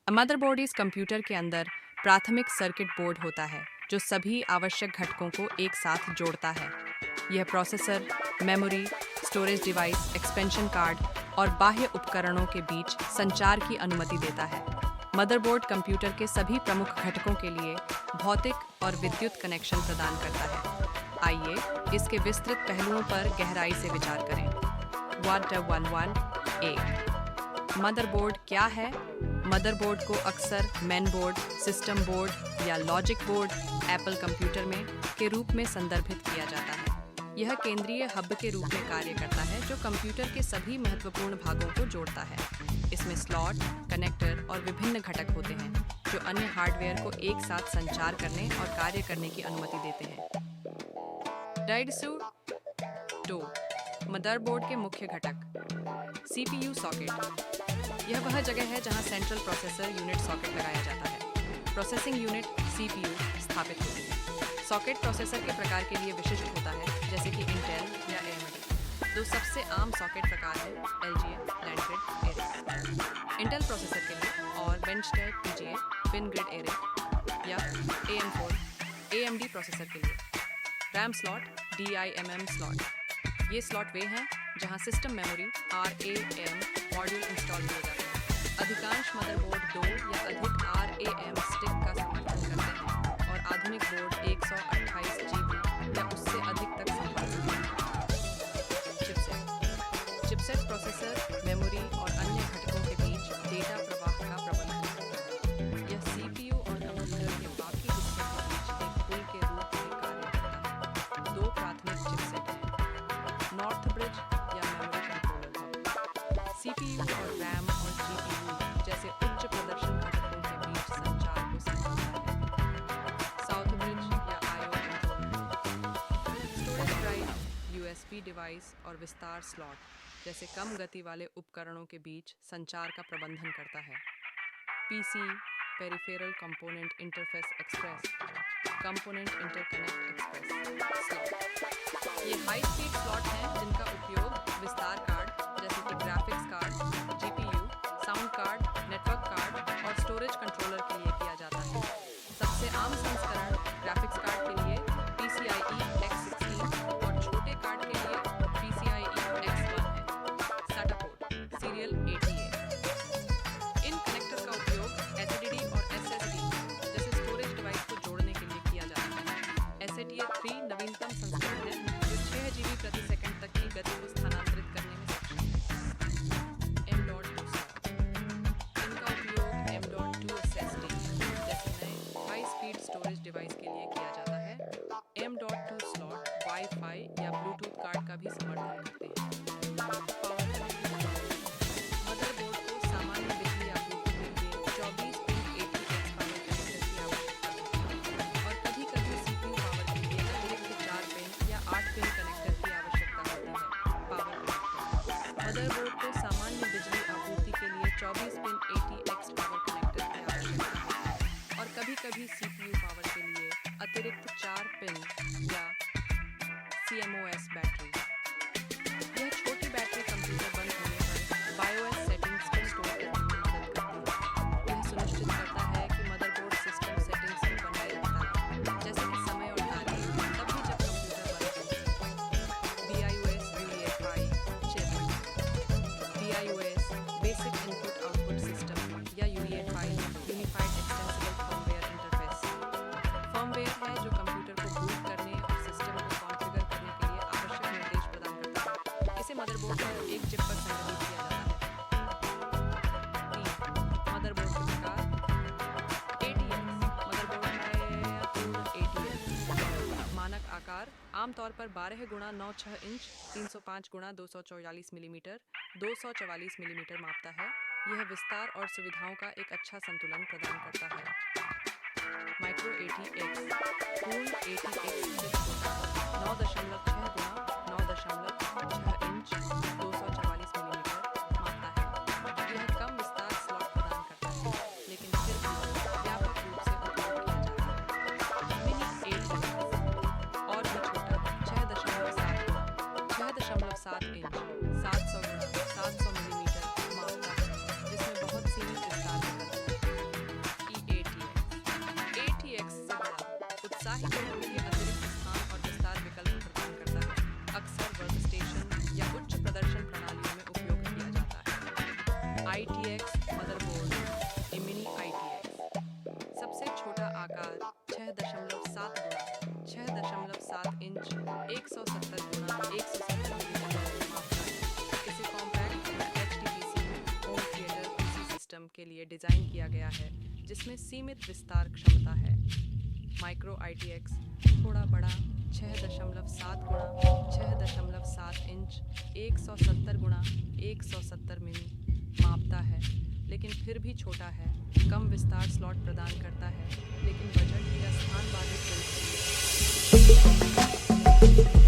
Motherboard इस computer के अंदर प्राथमिक सर्किट बोर्ड होता है जो सभी आवश्यक घटकों को एक साथ जोड़ता है। यह processor, memory, storage device, expansion card और बाह्य उपकरणों के बीच संचार की अनुमति देता है। मदरबोर्ड कंप्यूटर के सभी प्रमुख घटकों के लिए भौतिक और विद्युत कनेक्शन प्रदान करता है। आइए इसके विस्तृत पहलुओं पर गहराई से विचार करें। 1.1 मदरबोर्ड क्या है? मदरबोर्ड को अक्सर मेन बोर्ड, सिस्टम बोर्ड या लॉजिक बोर्ड एप्पल कंप्यूटर में के रूप में संदर्भित किया जाता है। यह केंद्रीय हब के रूप में कार्य करता है जो कंप्यूटर के सभी महत्वपूर्ण भागों को जोड़ता है। इसमें स्लॉट, कनेक्टर और विभिन्न घटक होते हैं जो अन्य हार्डवेयर को एक साथ संचार करने और कार्य करने की अनुमति देते हैं। डाइडसू 2 मदरबोर्ड के मुख्य घटक। CPU socket. यह वह जगह है जहां सेंट्रल प्रोसेसर यूनिट सॉकेट लगाया जाता है। प्रोसेसिंग यूनिट सीपीयू स्थापित होती है। सॉकेट प्रोसेसर के प्रकार के लिए विशिष्ट होता है, जैसे कि इंटेल या एएमडी। दो सबसे आम सॉकेट प्रकार हैं एलजीए, land grid array. Intel processor के लिए और बेंचस्टैक पीजीए, पिन ग्रिड एरे या AM4 एएमडी प्रोसेसर के लिए। RAM slot, DIMM slot. ये स्लॉट वे हैं जहां system memory RAM module install किए जाते हैं। अधिकांश मदरबोर्ड 2 या अधिक RAM स्टिक का समर्थन करते हैं और आधुनिक बोर्ड 128 GB या उससे अधिक तक संभव हैं। चिपसेट प्रोसेसर, मेमोरी और अन्य घटकों के बीच डेटा प्रवाह का प्रबंधन करता है। यह सीपीयू और कंप्यूटर के बाकी हिस्सों के बीच एक पुल के रूप में कार्य करता है। दो प्राथमिक चिपसेट हैं, नॉर्थ ब्रिज या मेमोरी कंट्रोलर हब। सीपीयू और रैम और जीपीयू जैसे उच्च प्रदर्शन घटकों के बीच संचार को संभालता है। साउथ ब्रिज या IO controller. Storage drive, USB device और विस्तार स्लॉट जैसे कम गति वाले उपकरणों के बीच संचार का प्रबंधन करता है। PC peripheral component interface express, component interconnect express slot. ये हाई स्पीड स्लॉट हैं जिनका उपयोग विस्तार कार्ड जैसे कि graphics card, GPU, sound card, network card और स्टोरेज कंट्रोलर के लिए किया जाता है। सबसे आम संस्करण ग्राफिक्स कार्ड के लिए PCIe X16 और छोटे कार्ड के लिए PCIe X1 है। SATA port, serial ATA। इन कनेक्टर का उपयोग SSD और SSD जैसे स्टोरेज डिवाइस को जोड़ने के लिए किया जाता है। SATA 3 नवीनतम संस्करण है जो 6 GB प्रति सेकंड तक की गति को स्थानांतरित करने में सक्षम है। M.2 slot. इनका उपयोग M.2 SSD जैसे नए हाई स्पीड स्टोरेज डिवाइस के लिए किया जाता है। M.2 स्लॉट वाईफाई या ब्लूटूथ कार्ड का भी समर्थन करते हैं। मदरबोर्ड को सामान्य बिजली आपूर्ति के लिए 24 पिन ATX पावर कनेक्टर की आवश्यकता होती है और कभी-कभी CPU पावर के लिए अतिरिक्त 4 पिन या 8 पिन कनेक्टर की आवश्यकता होती है। Power connector. मदरबोर्ड को सामान्य बिजली आपूर्ति के लिए 24 पिन ATX पावर कनेक्टर की आवश्यकता होती है और कभी-कभी CPU पावर के लिए अतिरिक्त 4 पिन या CMOS बैटरी। यह छोटी बैटरी कंप्यूटर बंद होने पर BIOS सेटिंग्स को स्टोर करने में मदद करती है। यह सुनिश्चित करता है कि मदरबोर्ड सिस्टम सेटिंग्स को बनाए रखता है, जैसे कि समय और तारीख, तभी जब कंप्यूटर बंद हो। BIOS UEFI chip. BIOS basic input output system या UEFI unified extensible firmware interface. Firmware है जो कंप्यूटर को बूट करने और सिस्टम को कॉन्फ़िगर करने के लिए आवश्यक निर्देश प्रदान करता है। इसे मदरबोर्ड पर एक चिप पर संग्रहित किया जाता है। 3 मदरबोर्ड के प्रकार। ATX मदरबोर्ड है पूर्ण ATX। मानक आकार आमतौर पर 12x9.6 inch 305x244 millimetre 244 millimetre मापता है। यह विस्तार और सुविधाओं का एक अच्छा संतुलन प्रदान करता है। माइक्रो ATX पूर्ण ATX चिप होता है। 9.6x9.6 इंच 244 मिलीमीटर मापता है। यह कम विस्तार स्लॉट प्रदान करता है, लेकिन फिर भी व्यापक रूप से उपयोग किया जाता है। मिनी ATX और भी छोटा 6.7 इंच 700x700 मिलीमीटर मापता है, जिसमें बहुत सीमित विस्तार होता है। उत्साही लोगों के लिए अतिरिक्त स्थान और विस्तार विकल्प प्रदान करता है। अक्सर वर्क स्टेशन या उच्च प्रदर्शन प्रणालियों में उपयोग किया जाता है। ITX मदरबोर्ड मिनी ITX सबसे छोटा आकार 6.7 गुणा 6.7 इंच 170 गुणा 170 मिलीमीटर मापता है। इसे कॉम्पैक्ट या HTPC home theatre PC system के लिए डिज़ाइन किया गया है, जिसमें सीमित विस्तार क्षमता है। माइक्रो ITX थोड़ा बड़ा 6.7 गुणा 6.7 इंच 170 गुणा 170 मिमी मापता है, लेकिन फिर भी छोटा है। कम विस्तार स्लॉट प्रदान करता है, लेकिन बजट या स्थान बाधित के लिए